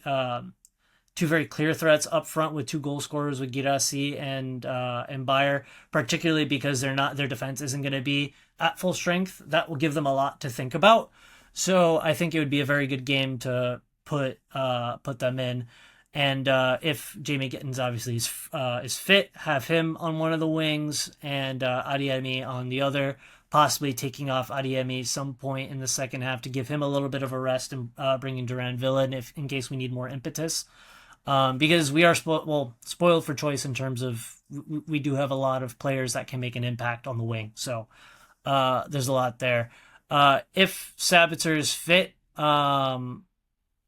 clear threats up front with two goal scorers with Girassi and Bayer, particularly because their defense isn't going to be at full strength. That will give them a lot to think about. So I think it would be a very good game to put them in. And if Jamie Gittins obviously is fit, have him on one of the wings and Adiemi on the other, possibly taking off Adiemi some point in the second half to give him a little bit of a rest and bringing Duran Villa in case we need more impetus. Because we are spoiled for choice in terms of we do have a lot of players that can make an impact on the wing. So there's a lot there. If Sabitzer is fit,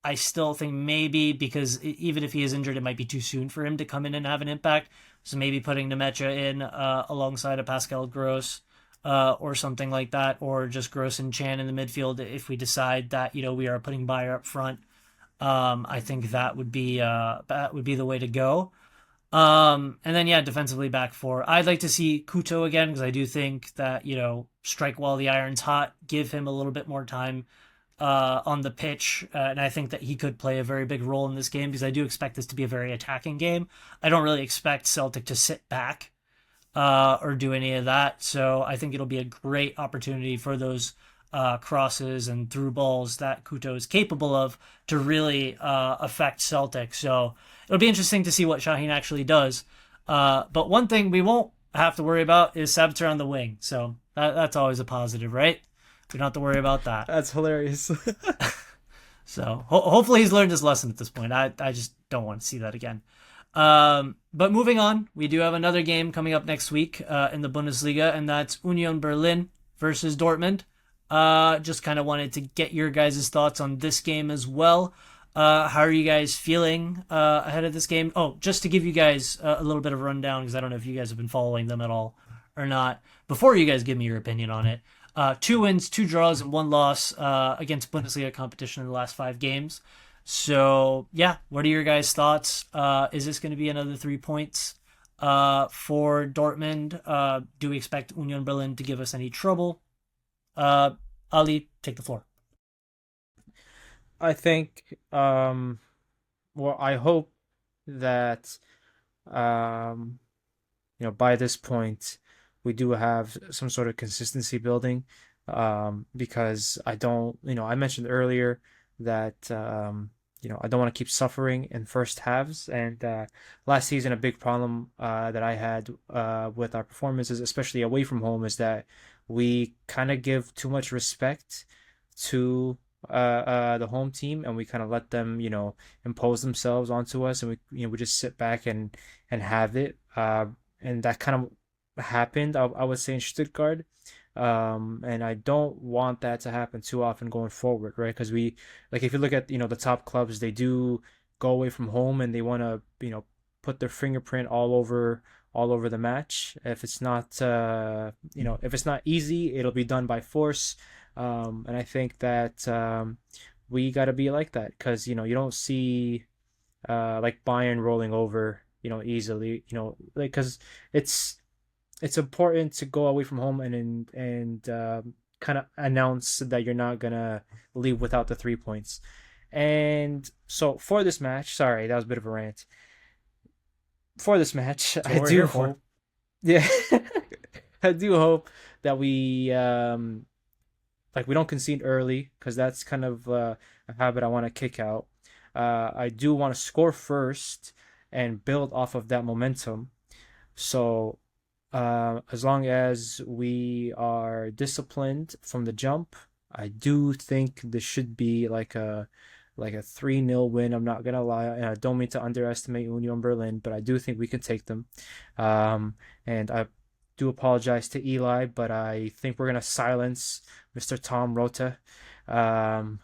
I still think maybe because even if he is injured, it might be too soon for him to come in and have an impact. So maybe putting Nemecha in alongside a Pascal Gross or something like that, or just Gross and Chan in the midfield if we decide that we are putting Bayer up front. I think that would be the way to go. And then yeah, defensively back four. I'd like to see Kuto again because I do think that strike while the iron's hot, give him a little bit more time on the pitch, and I think that he could play a very big role in this game because I do expect this to be a very attacking game. I don't really expect Celtic to sit back or do any of that, so I think it'll be a great opportunity for those crosses and through balls that Kuto is capable of to really affect Celtic. So it'll be interesting to see what Shaheen actually does. But one thing we won't have to worry about is Sabitzer on the wing, so that's always a positive, right? We don't have to worry about that. That's hilarious. So hopefully he's learned his lesson at this point. I just don't want to see that again. But moving on, we do have another game coming up next week in the Bundesliga, and that's Union Berlin versus Dortmund. Just kind of wanted to get your guys' thoughts on this game as well. How are you guys feeling ahead of this game? Oh, just to give you guys a little bit of a rundown, because I don't know if you guys have been following them at all or not. Before you guys give me your opinion on it, Two wins, two draws, and one loss against Bundesliga competition in the last 5 games. So yeah, what are your guys' thoughts? Is this going to be another 3 points for Dortmund? Do we expect Union Berlin to give us any trouble? Uh, Ali, take the floor. I think well, I hope that um by this point, we do have some sort of consistency building. Because I don't, I mentioned earlier that, I don't want to keep suffering in first halves. And last season, a big problem that I had with our performances, especially away from home, is that we kind of give too much respect to the home team, and we kind of let them, impose themselves onto us, and we just sit back and have it. And that kind of happened, I would say, in Stuttgart. And I don't want that to happen too often going forward, right? Because like, if you look at, the top clubs, they do go away from home and they want to, put their fingerprint all over the match. If it's not, if it's not easy, it'll be done by force. And I think that we got to be like that, because, you don't see like Bayern rolling over, easily, like, because it's it's important to go away from home and kind of announce that you're not gonna leave without the 3 points. And so for this match, sorry, that was a bit of a rant. For this match, That's what I we're do here for. hope, yeah, I do hope that we don't concede early, because that's kind of a habit I want to kick out. I do want to score first and build off of that momentum. So as long as we are disciplined from the jump, I do think this should be like a 3-0 win. I'm not gonna lie, and I don't mean to underestimate Union Berlin, but I do think we can take them. And I do apologize to Eli, but I think we're gonna silence Mr. Tom Rota. Um,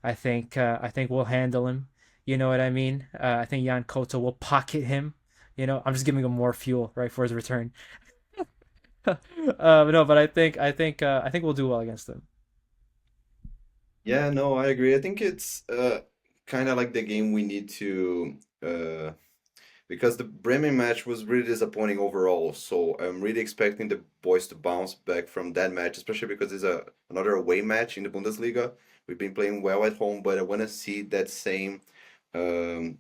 I think we'll handle him. You know what I mean? I think Jan Kota will pocket him. I'm just giving him more fuel right for his return. No, but I think we'll do well against them. Yeah, no, I agree. I think it's kind of like the game we need to because the Bremen match was really disappointing overall. So I'm really expecting the boys to bounce back from that match, especially because it's another away match in the Bundesliga. We've been playing well at home, but I want to see that same um,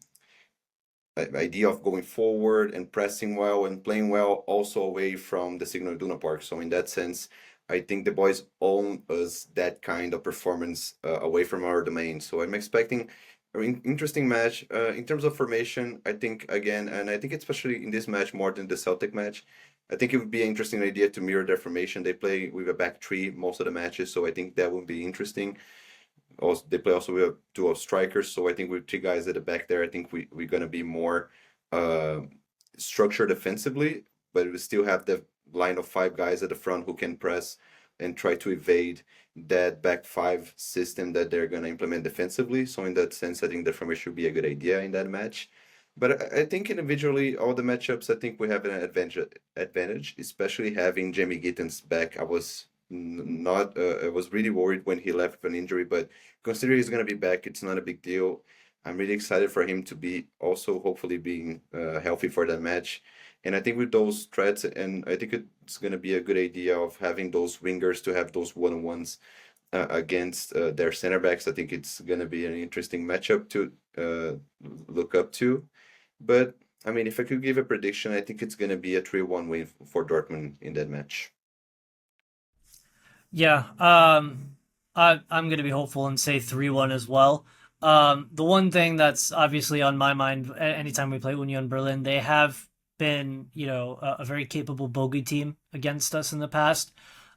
idea of going forward and pressing well and playing well also away from the Signal Iduna Park. So in that sense, I think the boys own us that kind of performance away from our domain. So I'm expecting an interesting match. In terms of formation, I think again, and I think especially in this match more than the Celtic match, I think it would be an interesting idea to mirror their formation. They play with a back three most of the matches, so I think that would be interesting. Also, they play also with a duo of strikers, so I think with three guys at the back there, I think we're gonna be more uh, structured defensively, but we still have the line of five guys at the front who can press and try to evade that back five system that they're gonna implement defensively. So in that sense, I think the formation would be a good idea in that match. But I think individually, all the matchups, I think we have an advantage, especially having Jamie Gittens back. I was not, I was really worried when he left with an injury, but considering he's gonna be back, it's not a big deal. I'm really excited for him to be also hopefully being healthy for that match. And I think with those threats, and I think it's gonna be a good idea of having those wingers to have those one-on-ones against their center backs. I think it's gonna be an interesting matchup to look up to. But I mean, if I could give a prediction, I think it's gonna be a 3-1 win for Dortmund in that match. Yeah, I'm going to be hopeful and say 3-1 as well. The one thing that's obviously on my mind anytime we play Union Berlin, they have been, a very capable bogey team against us in the past.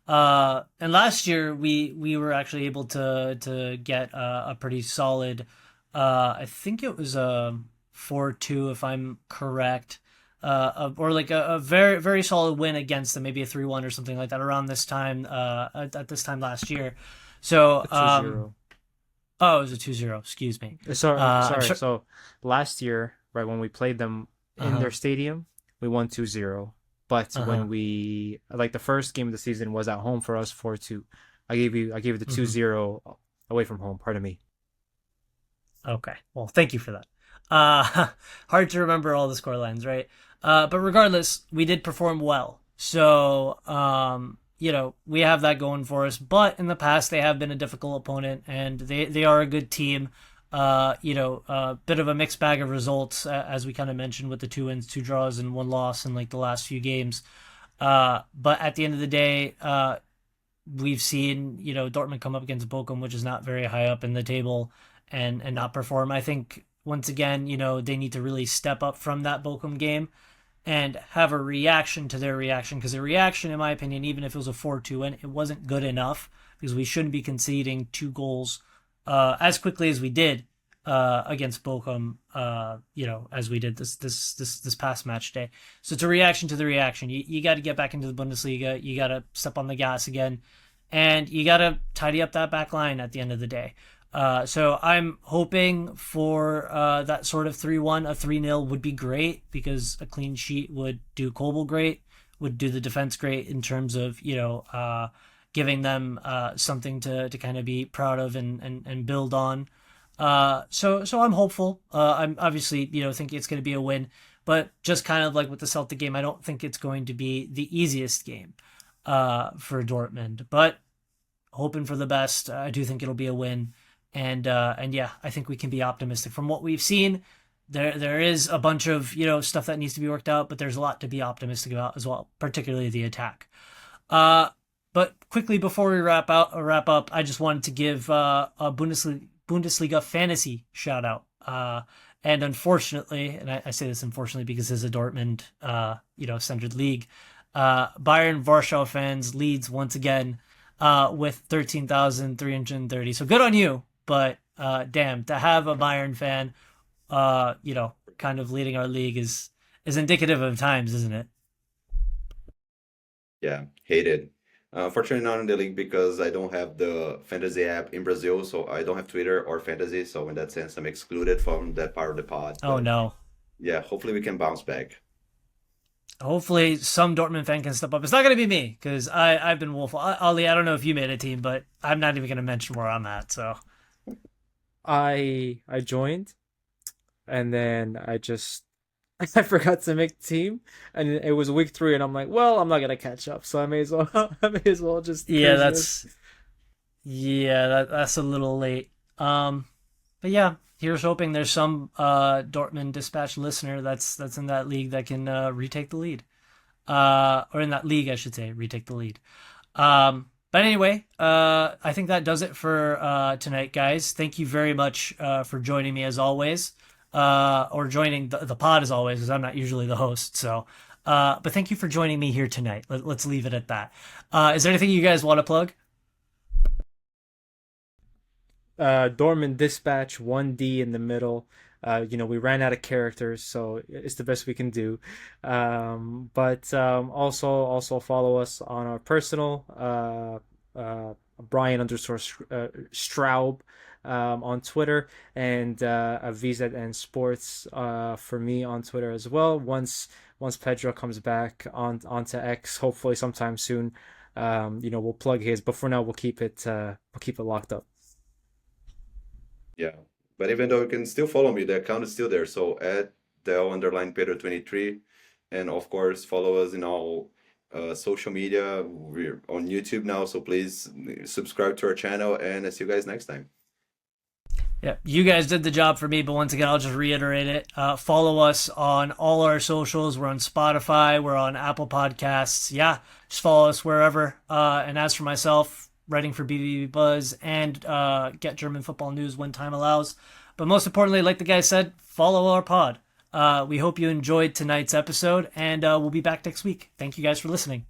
And last year we were actually able to get a pretty solid, I think it was a 4-2 if I'm correct, or like a very very solid win against them, maybe a 3-1 or something like that around this time, at this time last year. So A 2-0. oh, it was a 2-0. Excuse me. Sorry, I'm sorry. sure. So last year, right when we played them in Uh, their stadium, we won 2-0. But when Uh-huh. we like the first game of the season was at home for us 4-2. I gave it the two Hmm. zero away from home. Pardon me. Okay. Well, thank you for that. Hard to remember all the score lines, right? But regardless, we did perform well. So, we have that going for us. But in the past, they have been a difficult opponent, and they are a good team. A bit of a mixed bag of results, as we kind of mentioned, with the 2 wins, 2 draws, and 1 loss in like the last few games. But at the end of the day, we've seen Dortmund come up against Bochum, which is not very high up in the table, and not perform. I think once again, they need to really step up from that Bochum game and have a reaction to their reaction, because the reaction, in my opinion, even if it was a 4-2 win, it wasn't good enough, because we shouldn't be conceding 2 goals as quickly as we did against Bochum, as we did this past match day. So it's a reaction to the reaction. You got to get back into the Bundesliga. You got to step on the gas again, and you got to tidy up that back line at the end of the day. So I'm hoping for that sort of 3-1. A 3-0 would be great, because a clean sheet would do Kobel great, would do the defense great in terms of, giving them something to kind of be proud of and build on. So I'm hopeful. I'm obviously, think it's going to be a win, but just kind of like with the Celtic game, I don't think it's going to be the easiest game for Dortmund, but hoping for the best. I do think it'll be a win, and yeah, I think we can be optimistic from what we've seen. There is a bunch of stuff that needs to be worked out, but there's a lot to be optimistic about as well, particularly the attack. Uh, but quickly before we wrap up, I just wanted to give a Bundesliga fantasy shout out. And unfortunately, and I say this unfortunately because it's a Dortmund, centered league. Bayern Warsaw fans leads once again with 13,330. So good on you, but damn, to have a Bayern fan, kind of leading our league is indicative of times, isn't it? Yeah, hated. Fortunately, not in the league because I don't have the fantasy app in Brazil, so I don't have Twitter or fantasy. So in that sense, I'm excluded from that part of the pod. Oh But no. yeah, hopefully we can bounce back. Hopefully, some Dortmund fan can step up. It's not going to be me, because I've been woeful. Ali, I don't know if you made a team, but I'm not even going to mention where I'm at. So I joined and then I just I forgot to make the team, and it was week 3, and I'm like, well, I'm not gonna catch up, so I may as well I may as well just yeah, cruise this. that's a little late. But yeah, here's hoping there's some Dortmund dispatch listener that's in that league that can retake the lead. Or in that league, I should say, retake the lead. But anyway, I think that does it for tonight, guys. Thank you very much for joining me as always, or joining the pod as always, because I'm not usually the host. So, but thank you for joining me here tonight. Let's leave it at that. Is there anything you guys want to plug? Dortmund Dispatch 1D in the middle. We ran out of characters, so it's the best we can do. But also follow us on our personal Brian underscore Straub on Twitter, and VZN Sports for me on Twitter as well. Once Pedro comes back onto X, hopefully sometime soon. We'll plug his, but for now we'll keep it locked up. Yeah. But even though you can still follow me, the account is still there. So at Del underline Pedro 23. And of course, follow us in all social media. We're on YouTube now. So please subscribe to our channel and I'll see you guys next time. Yeah, you guys did the job for me, but once again, I'll just reiterate it. Follow us on all our socials. We're on Spotify. We're on Apple Podcasts. Yeah, just follow us wherever. And as for myself, writing for BBB Buzz and get German football news when time allows. But most importantly, like the guy said, follow our pod. We hope you enjoyed tonight's episode, and we'll be back next week. Thank you guys for listening.